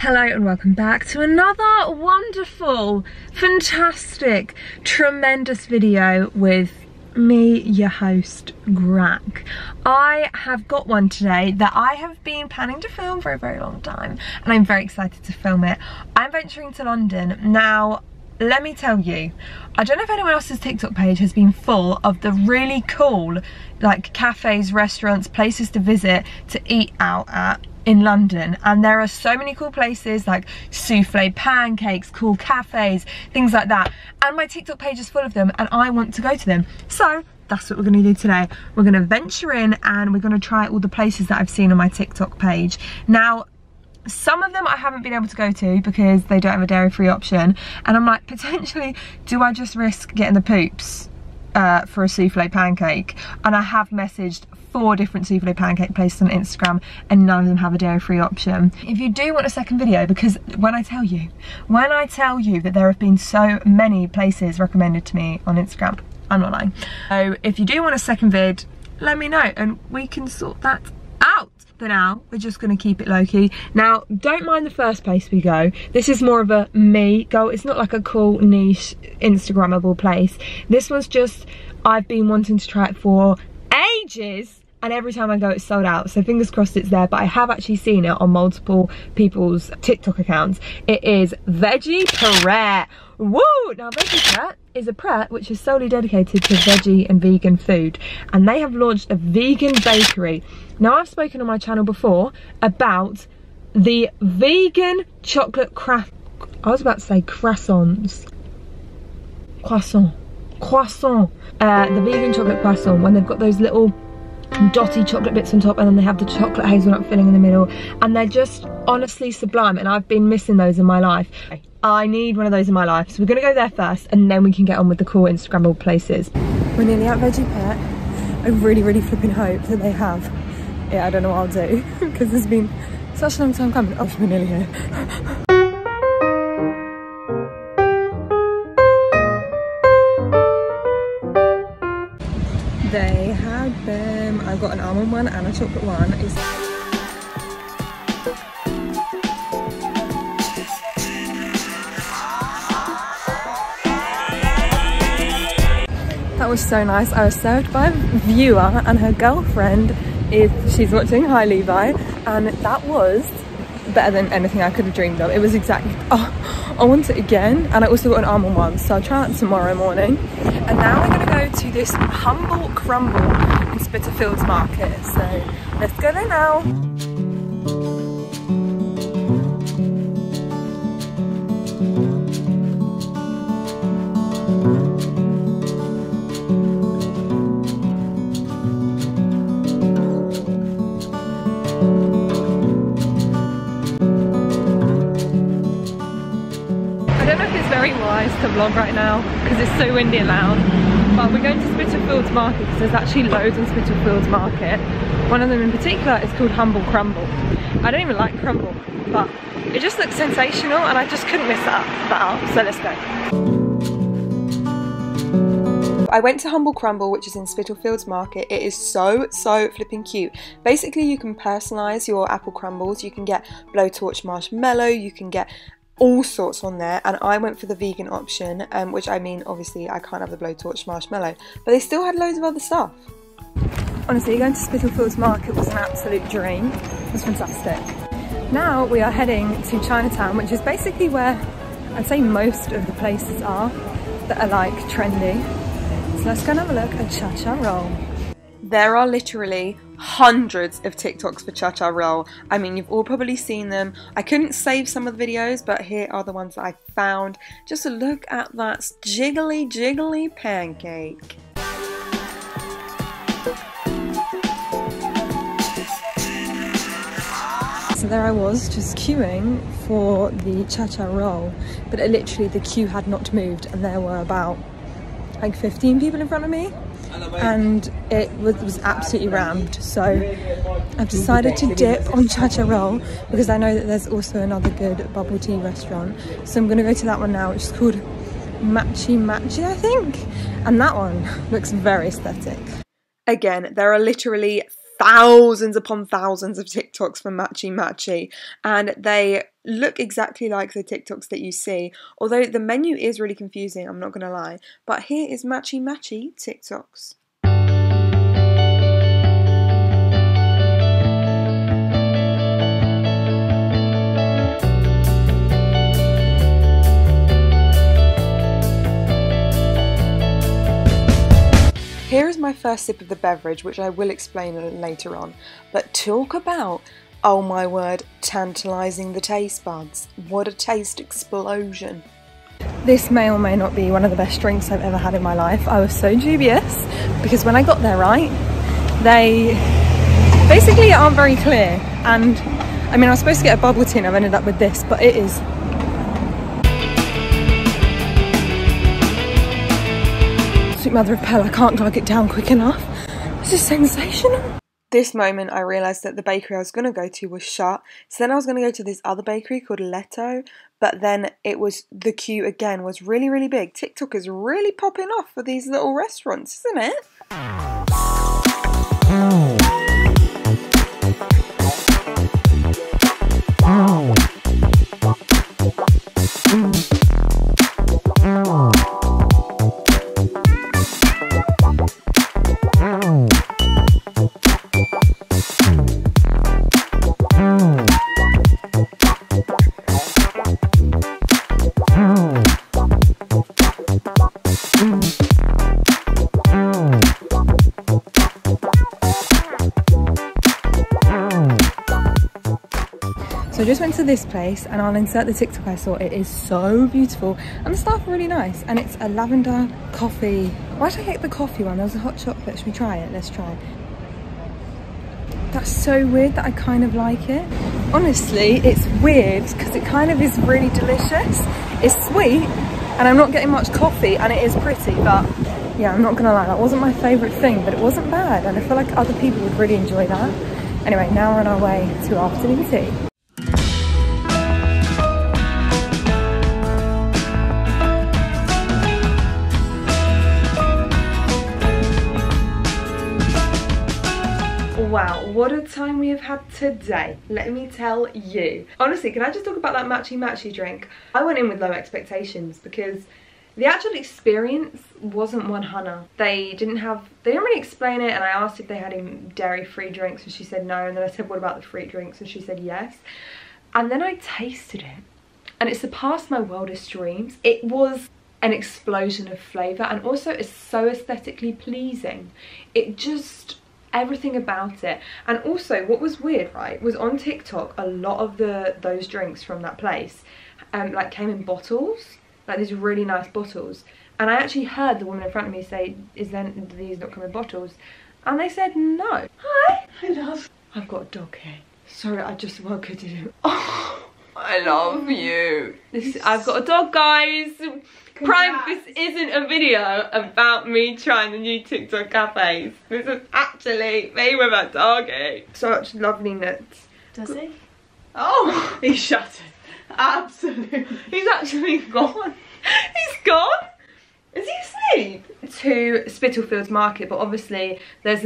Hello and welcome back to another wonderful, fantastic, tremendous video with me, your host, Greg. I have got one today that I have been planning to film for a very long time and I'm very excited to film it. I'm venturing to London. Now, let me tell you, I don't know if anyone else's TikTok page has been full of the really cool, like, cafes, restaurants, places to visit, to eat out at in London, and there are so many cool places like souffle pancakes, cool cafes, things like that, and my TikTok page is full of them and I want to go to them. So that's what we're going to do today. We're going to venture in and we're going to try all the places that I've seen on my TikTok page. Now, some of them I haven't been able to go to because they don't have a dairy-free option, and I'm like, potentially, do I just risk getting the poops for a souffle pancake? And I have messaged 4 different souffle pancake places on Instagram and none of them have a dairy-free option. If you do want a second video, because when I tell you that there have been so many places recommended to me on Instagram, I'm not lying. So if you do want a second vid, let me know and we can sort that out. For now, we're just going to keep it low-key. Now, don't mind the first place we go. This is more of a me go. It's not like a cool niche Instagrammable place. This was just, I've been wanting to try it for ages and every time I go it's sold out, so fingers crossed it's there. But I have actually seen it on multiple people's TikTok accounts. It is Veggie Pret. Woo! Now, Veggie Pret is a Pret which is solely dedicated to veggie and vegan food, and they have launched a vegan bakery. Now, I've spoken on my channel before about the vegan chocolate I was about to say croissants. Croissant. The vegan chocolate croissant, when they've got those little dotty chocolate bits on top and then they have the chocolate hazelnut filling in the middle, and they're just honestly sublime, and I've been missing those in my life. I need one of those in my life, so we're gonna go there first and then we can get on with the cool Instagrammable places. We're nearly at Veggie Pret. I really flipping hope that they have. Yeah, I don't know what I'll do because it's been such a long time coming. Oh, we're nearly here. They had them. I've got an almond one and a chocolate one. That was so nice. I was served by a viewer and her girlfriend she's watching. Hi, Levi. And that was better than anything I could have dreamed of. It was exactly, oh, I want it again. And I also got an almond one, so I'll try that tomorrow morning. And now we're gonna go to this Humble Crumble in Spitalfields market. So let's go there now. Very wise to vlog right now because it's so windy and loud, but we're going to Spitalfields market because there's actually loads in Spitalfields market. One of them in particular is called Humble Crumble. I don't even like crumble, but it just looks sensational and I just couldn't miss that out, so let's go. I went to Humble Crumble, which is in Spitalfields market. It is so flipping cute. Basically, you can personalise your apple crumbles. You can get blowtorch marshmallow, you can get all sorts on there, and I went for the vegan option, which, I mean, obviously I can't have the blowtorch marshmallow, but they still had loads of other stuff. Honestly, going to Spitalfields market was an absolute dream. It was fantastic. Now we are heading to Chinatown, which is basically where I'd say most of the places are that are like trendy. So let's go and have a look at Cha-Cha Roll. There are literally hundreds of TikToks for Cha-Cha Roll. I mean, you've all probably seen them. I couldn't save some of the videos, but here are the ones that I found. Just a look at that jiggly pancake. So there I was, just queuing for the Cha-Cha Roll, but literally the queue had not moved and there were about like 15 people in front of me. And it was absolutely rammed, so I've decided to dip on Cha-Cha Roll because I know that there's also another good bubble tea restaurant, so I'm going to go to that one now, which is called Machi, I think, and that one looks very aesthetic. Again, there are literally thousands upon thousands of TikToks from Matchy Matchy, and they look exactly like the TikToks that you see, although the menu is really confusing, I'm not gonna lie. But here is Matchy Matchy TikToks. Here is my first sip of the beverage, which I will explain later on, but talk about, oh my word, tantalising the taste buds. What a taste explosion. This may or may not be one of the best drinks I've ever had in my life. I was so dubious because when I got there, right, they basically aren't very clear. And I mean, I was supposed to get a bubble tea and I've ended up with this, but it is sweet mother of pearl. I can't glug it down quick enough. This is sensational. This moment I realised that the bakery I was going to go to was shut, so then I was going to go to this other bakery called Leto, but then the queue again was really, really big. TikTok is really popping off for these little restaurants, isn't it? So I just went to this place and I'll insert the TikTok I saw. It is so beautiful and the staff are really nice, and it's a lavender coffee. Why did I get the coffee one? There was a hot chocolate. Should we try it? Let's try it. That's so weird that I kind of like it. Honestly, it's weird because it kind of is really delicious. It's sweet and I'm not getting much coffee and it is pretty, but yeah, I'm not gonna lie, that wasn't my favourite thing, but it wasn't bad and I feel like other people would really enjoy that. Anyway, now we're on our way to afternoon tea. Wow, what a time we have had today, let me tell you. Honestly, can I just talk about that Matchy Matchy drink? I went in with low expectations because the actual experience wasn't 100. They didn't really explain it, and I asked if they had any dairy-free drinks and she said no, and then I said what about the fruit drinks and she said yes. And then I tasted it and it surpassed my wildest dreams. It was an explosion of flavour and also it's so aesthetically pleasing. It just, everything about it. And also what was weird, right, was on TikTok a lot of those drinks from that place like came in bottles, like these really nice bottles, and I actually heard the woman in front of me say, do these not come in bottles? And they said no. Hi, I love, I've got a dog here, sorry, I just woke her to do. Oh, I love you. I've got a dog, guys. Prank, this isn't a video about me trying the new TikTok cafes. This is actually me with a doggy. Such lovely nuts. Does he? Oh! He's shattered. Absolutely. He's actually gone. He's gone? Is he asleep? To Spitalfields Market, but obviously there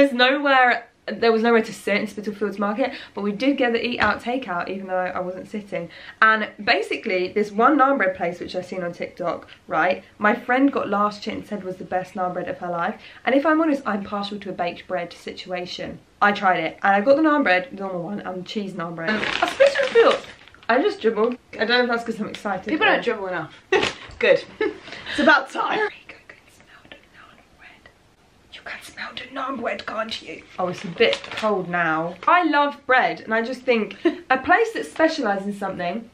was nowhere to sit in Spitalfields Market, but we did get the eat out takeout even though I wasn't sitting. And basically this one naan bread place which I've seen on TikTok, right, my friend got last year and said was the best naan bread of her life, and if I'm honest, I'm partial to a baked bread situation. I tried it and I got the naan bread, the normal one, and cheese naan bread. I Spitalfields, I just dribbled. I don't know if that's because I'm excited. People don't dribble enough. Good. It's about time. You can smell the naan bread, can't you? Oh, it's a bit cold now. I love bread, and I just think a place that specialises in something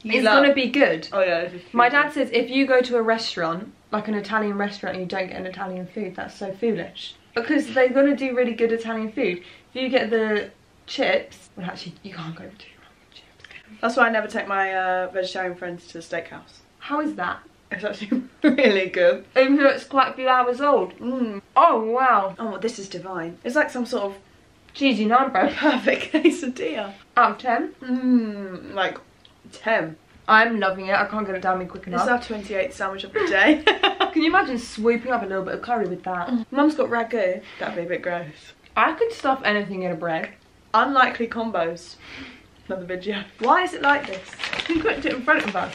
is gonna be good. Oh yeah. My dad says if you go to a restaurant, like an Italian restaurant, and you don't get an Italian food, that's so foolish. Because they're gonna do really good Italian food. If you get the chips, well actually you can't go too wrong with chips. That's why I never take my vegetarian friends to the steakhouse. How is that? It's actually really good. Even though it's quite a few hours old. Oh wow. Oh, this is divine. It's like some sort of cheesy naan bread. Perfect quesadilla. Out of 10? Like 10. I'm loving it. I can't get it down me quick enough. It's our 28th sandwich of the day. Can you imagine swooping up a little bit of curry with that? Mum's got ragu. That'd be a bit gross. I could stuff anything in a bread. Unlikely combos. Another video. Why is it like this? Who put it in front of us?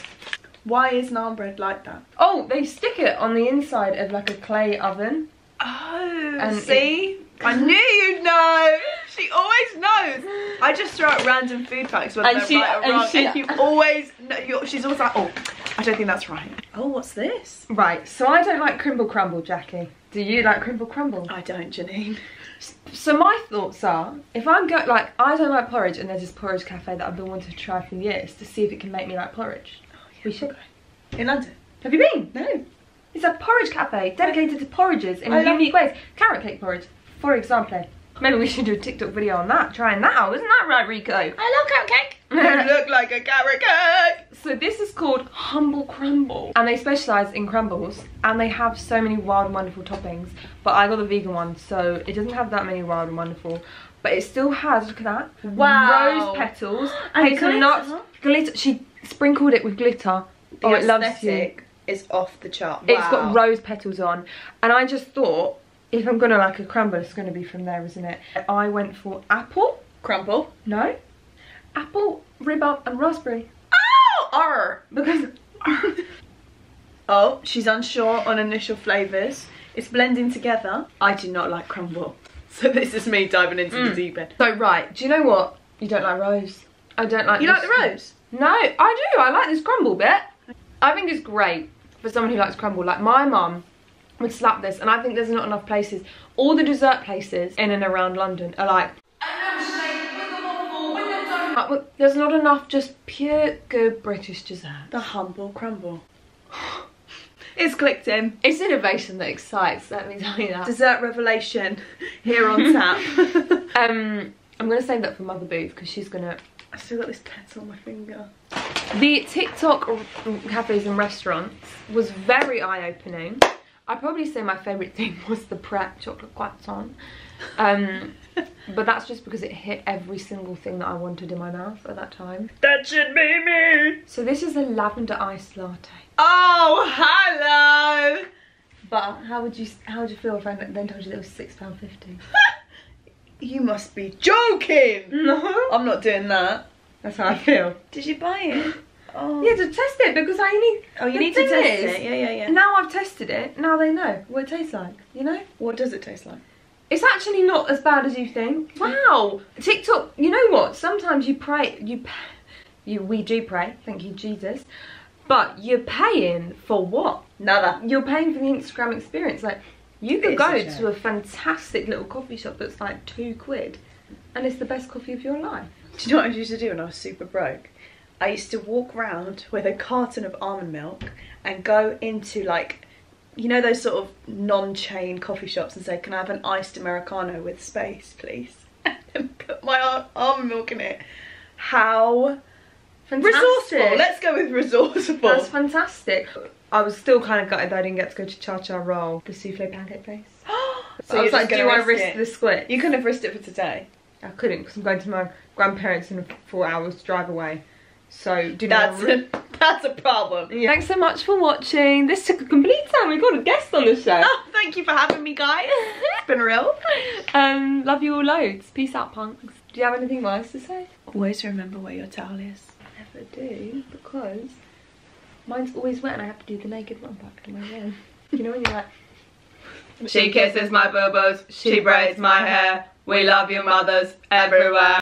Why is naan bread like that? Oh, they stick it on the inside of like a clay oven. Oh, And see? I knew you'd know. She always knows. I just throw out random food facts whether they're right or wrong, and you always know. She's always like, oh, I don't think that's right. Oh, what's this? Right, so I don't like crimble crumble, Jackie. Do you like crimble crumble? I don't, Janine. So my thoughts are, if I go, like, I don't like porridge, and there's this porridge cafe that I've been wanting to try for years to see if it can make me like porridge. Oh, yeah, we should go. In London? Have you been? No. It's a porridge cafe dedicated to porridges in unique ways. Carrot cake porridge, for example. Maybe we should do a TikTok video on that, trying that out. Isn't that right, Rico? I love carrot cake. You look like a carrot cake. So this is called Humble Crumble. And they specialise in crumbles. And they have so many wild and wonderful toppings. But I got the vegan one, so it doesn't have that many wild and wonderful. But it still has, look at that. Wow. Rose petals. And hazelnuts. Glitter. She sprinkled it with glitter. The it loves you. aesthetic is off the chart. Wow. It's got rose petals on. And I just thought, if I'm gonna like a crumble, it's gonna be from there, isn't it? I went for apple. Crumble. No. Apple, rhubarb and raspberry. Oh! Arr! Because... Oh, she's unsure on initial flavours. It's blending together. I do not like crumble. So this is me diving into the deep end. So right, do you know what? You don't like rose. I don't like You this. like the rose? No, I do. I like this crumble bit. I think it's great for someone who likes crumble. Like my mum would slap this, and I think there's not enough places. All the dessert places in and around London are like, there's not enough just pure good British dessert. The humble crumble. It's clicked in. It's innovation that excites, let me tell you that. Dessert revelation here on tap. I'm gonna save that for Mother Booth because she's gonna... I've still got this petal on my finger. The TikTok cafes and restaurants was very eye-opening. I'd probably say my favourite thing was the Pret chocolate croissant. But that's just because it hit every single thing that I wanted in my mouth at that time. That should be me! So this is a lavender iced latte. Oh, hello! But how would you feel if I then told you that it was £6.50? You must be joking! No. I'm not doing that. That's how I feel. Did you buy it? Oh. Yeah, to test it because I need... Oh, you need to test it? Yeah. Now I've tested it, now they know what it tastes like, you know? What does it taste like? It's actually not as bad as you think. Wow! TikTok, you know what? Sometimes you pray, we do pray, thank you Jesus. But you're paying for what? Nada. You're paying for the Instagram experience. Like, you could go to a fantastic little coffee shop that's like £2 and it's the best coffee of your life. Do you know what I used to do when I was super broke? I used to walk around with a carton of almond milk and go into like, you know, those sort of non-chain coffee shops and say, can I have an iced Americano with space, please? And put my almond milk in it. How Fantastic. resourceful. Let's go with resourceful. That's fantastic. I was still kind of gutted that I didn't get to go to Cha Cha Roll, the souffle pancake place. So I was like, do I risk the split? You couldn't have risked it for today. I couldn't because I'm going to my grandparents in 4 hours drive away. So that's a problem. Yeah. Thanks so much for watching. This took a complete time. We got a guest on the show. Oh, thank you for having me, guys. It's been real. Love you all loads. Peace out, punks. Do you have anything else to say? Always remember where your towel is. I never do because mine's always wet and I have to do the naked one back to my room. You know when you're like, she kisses my boo-boos, she braids my hair. We love you mothers everywhere.